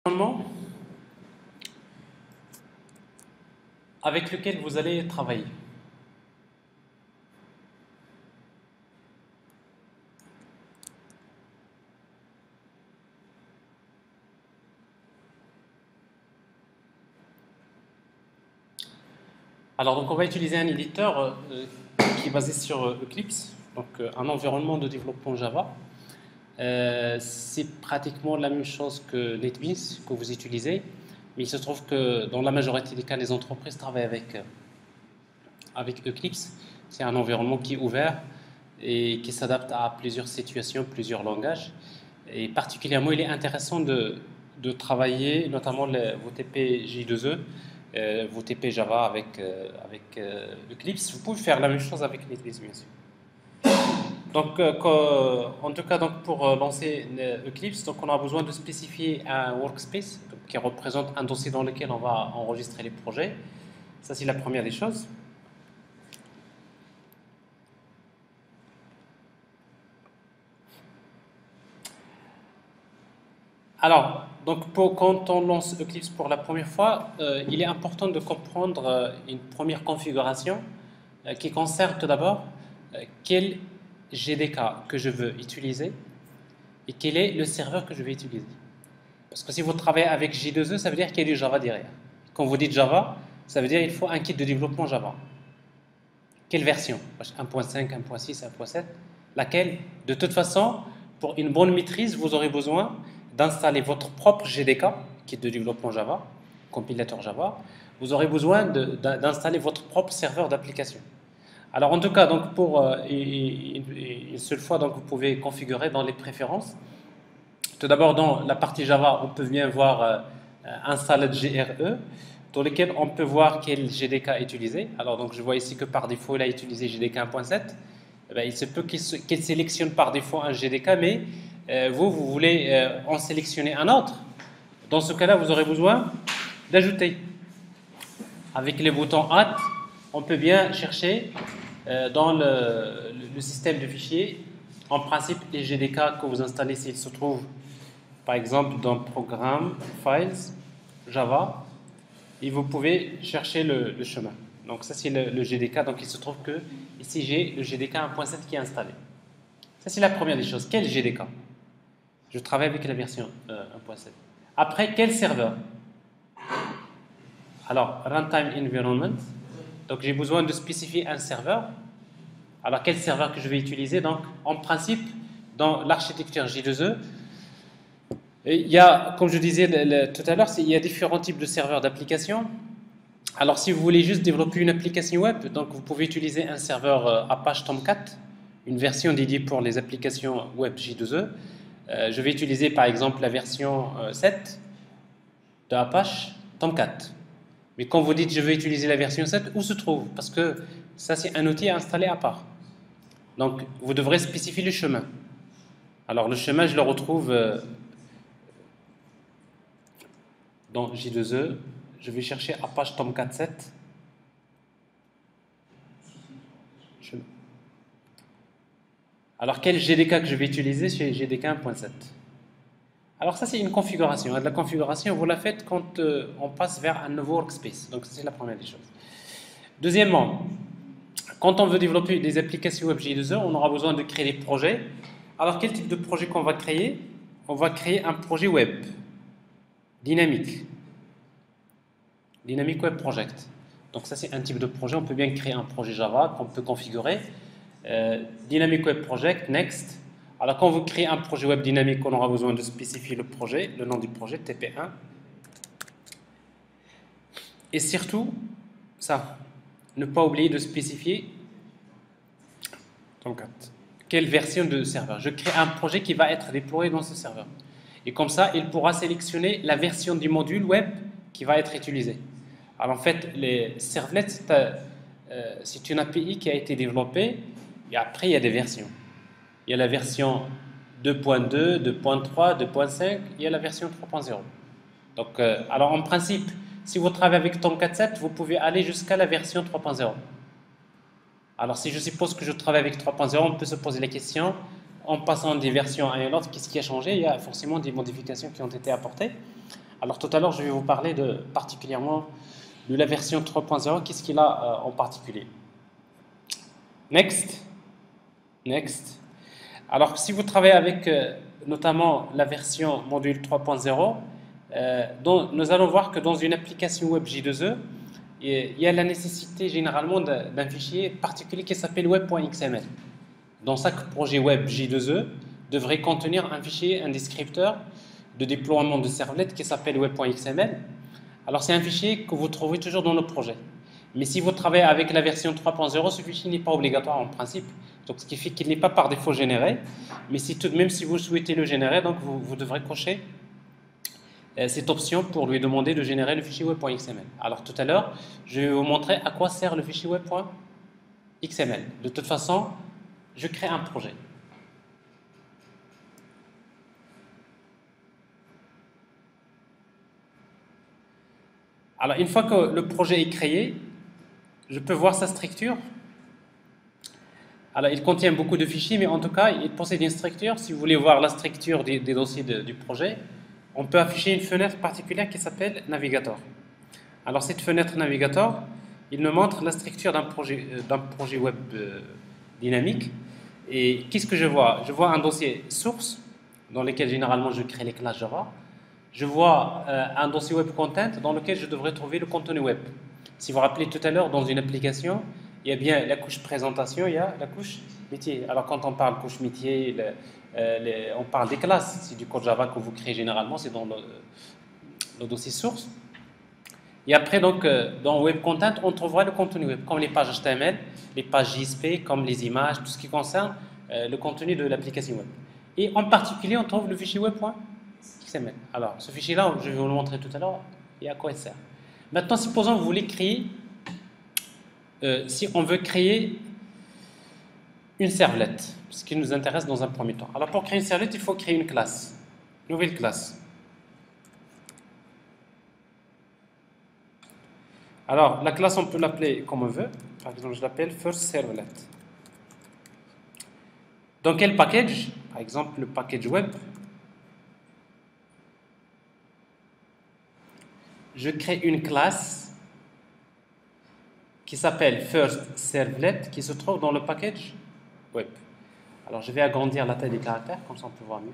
Environnement avec lequel vous allez travailler. Alors, donc on va utiliser un éditeur qui est basé sur Eclipse, donc un environnement de développement Java. C'est pratiquement la même chose que NetBeans que vous utilisez, mais il se trouve que dans la majorité des cas, les entreprises travaillent avec Eclipse. C'est un environnement qui est ouvert et qui s'adapte à plusieurs situations, plusieurs langages. Et particulièrement, il est intéressant de travailler notamment vos TP J2E, vos TP Java avec Eclipse. Vous pouvez faire la même chose avec NetBeans, bien sûr. Donc, en tout cas, donc, pour lancer Eclipse, donc, on a besoin de spécifier un workspace qui représente un dossier dans lequel on va enregistrer les projets. Ça, c'est la première des choses. Alors, donc quand on lance Eclipse pour la première fois, il est important de comprendre une première configuration qui concerne tout d'abord quel GDK que je veux utiliser et quel est le serveur que je vais utiliser. Parce que si vous travaillez avec J2E, ça veut dire qu'il y a du Java derrière. Quand vous dites Java, ça veut dire qu'il faut un kit de développement Java. Quelle version? 1.5, 1.6, 1.7? Laquelle? De toute façon, pour une bonne maîtrise, vous aurez besoin d'installer votre propre GDK, kit de développement Java, compilateur Java. Vous aurez besoin d'installer votre propre serveur d'application. Alors en tout cas, donc pour une seule fois, donc vous pouvez configurer dans les préférences. Tout d'abord, dans la partie Java, on peut bien voir installed GRE, dans lequel on peut voir quel GDK est utilisé. Alors donc je vois ici que par défaut, il a utilisé GDK 1.7. Il se peut qu'il sélectionne par défaut un GDK, mais vous voulez en sélectionner un autre. Dans ce cas-là, vous aurez besoin d'ajouter. Avec les boutons Add, on peut bien chercher dans le système de fichiers. En principe, les GDK que vous installez, s'ils se trouvent par exemple dans Programme, Files, Java, et vous pouvez chercher le chemin. Donc ça c'est le GDK, donc il se trouve que ici j'ai le GDK 1.7 qui est installé. Ça c'est la première des choses. Quel GDK? Je travaille avec la version 1.7. Après, quel serveur? Alors, Runtime Environment. Donc j'ai besoin de spécifier un serveur. Alors quel serveur que je vais utiliser? Donc en principe, dans l'architecture J2E, il y a, comme je disais tout à l'heure, il y a différents types de serveurs d'application. Alors, si vous voulez juste développer une application web, donc vous pouvez utiliser un serveur Apache Tomcat, une version dédiée pour les applications web J2E. Je vais utiliser par exemple la version 7 de Apache Tomcat. Mais quand vous dites je vais utiliser la version 7, où se trouve? Parce que ça, c'est un outil à installer à part. Donc, vous devrez spécifier le chemin. Alors, le chemin, je le retrouve dans J2E, je vais chercher Apache Tomcat 7. Alors, quel GDK que je vais utiliser? C'est GDK 1.7. Alors, ça, c'est une configuration. La configuration, vous la faites quand on passe vers un nouveau workspace. Donc, c'est la première des choses. Deuxièmement, quand on veut développer des applications web J2E, on aura besoin de créer des projets. Alors, quel type de projet qu'on va créer? On va créer un projet web dynamique. Dynamic Web Project. Donc ça, c'est un type de projet. On peut bien créer un projet Java qu'on peut configurer. Dynamic Web Project, next. Alors quand vous créez un projet web dynamique, on aura besoin de spécifier le projet, le nom du projet, TP1. Et surtout, ça, ne pas oublier de spécifier quelle version de serveur. Je crée un projet qui va être déployé dans ce serveur. Et comme ça, il pourra sélectionner la version du module web qui va être utilisée. Alors en fait, les servlets, c'est une API qui a été développée et après il y a des versions. Il y a la version 2.2, 2.3, 2.5, il y a la version 3.0. Donc, alors en principe, si vous travaillez avec Tomcat 7, vous pouvez aller jusqu'à la version 3.0. Alors si je suppose que je travaille avec 3.0, on peut se poser la question, en passant des versions à une autre, qu'est-ce qui a changé? Il y a forcément des modifications qui ont été apportées. Alors tout à l'heure, je vais vous parler particulièrement de la version 3.0. Qu'est-ce qu'il a en particulier? Next. Alors si vous travaillez avec notamment la version module 3.0, nous allons voir que dans une application web J2E, il y a la nécessité généralement d'un fichier particulier qui s'appelle web.xml. Dans chaque projet web J2E devrait contenir un fichier, un descripteur de déploiement de servlet qui s'appelle web.xml. Alors c'est un fichier que vous trouvez toujours dans le projet. Mais si vous travaillez avec la version 3.0, ce fichier n'est pas obligatoire en principe. Donc ce qui fait qu'il n'est pas par défaut généré. Mais si tout de même si vous souhaitez le générer, donc vous devrez cocher cette option pour lui demander de générer le fichier web.xml. Alors tout à l'heure, je vais vous montrer à quoi sert le fichier web.xml. De toute façon, je crée un projet. Alors une fois que le projet est créé, je peux voir sa structure. Alors il contient beaucoup de fichiers, mais en tout cas, il possède une structure. Si vous voulez voir la structure des dossiers du projet, on peut afficher une fenêtre particulière qui s'appelle Navigator. Alors cette fenêtre Navigator, il nous montre la structure d'un projet web dynamique. Et qu'est-ce que je vois? Je vois un dossier source, dans lequel généralement je crée les classes Java. Je vois un dossier web content, dans lequel je devrais trouver le contenu web. Si vous vous rappelez tout à l'heure, dans une application, il y a bien la couche présentation, il y a la couche métier. Alors quand on parle couche métier, on parle des classes. C'est du code Java que vous créez généralement, c'est dans le dossier source. Et après, donc, dans Web Content, on trouvera le contenu web, comme les pages HTML, les pages JSP, comme les images, tout ce qui concerne le contenu de l'application web. Et en particulier, on trouve le fichier web.xml. Alors, ce fichier-là, je vais vous le montrer tout à l'heure, et à quoi il sert. Maintenant, supposons que vous voulez créer, si on veut créer une servlette, ce qui nous intéresse dans un premier temps. Alors, pour créer une servlette, il faut créer une classe, une nouvelle classe. Alors, la classe, on peut l'appeler comme on veut. Par exemple, je l'appelle firstServlet. Dans quel package? Par exemple, le package web. Je crée une classe qui s'appelle firstServlet, qui se trouve dans le package web. Alors, je vais agrandir la taille des caractères, comme ça on peut voir mieux.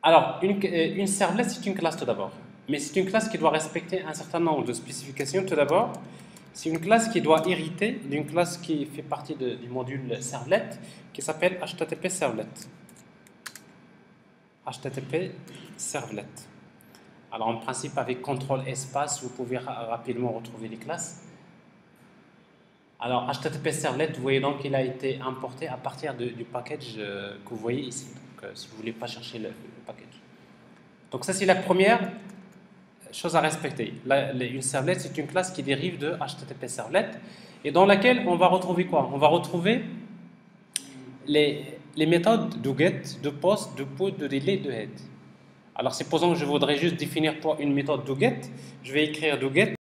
Alors, une servlet, c'est une classe tout d'abord. Mais c'est une classe qui doit respecter un certain nombre de spécifications tout d'abord. C'est une classe qui doit hériter d'une classe qui fait partie du module servlet, qui s'appelle HTTP Servlet. HTTP Servlet. Alors, en principe, avec CTRL espace, vous pouvez rapidement retrouver les classes. Alors, HTTP Servlet, vous voyez donc qu'il a été importé à partir du package que vous voyez ici. Donc, si vous ne voulez pas chercher le package. Donc, ça, c'est la première chose à respecter. Une servlet, c'est une classe qui dérive de HTTP Servlet et dans laquelle on va retrouver quoi? On va retrouver les méthodes de get, de post, de put, de delete, de head. Alors, supposons que je voudrais juste définir pour une méthode do get, je vais écrire do get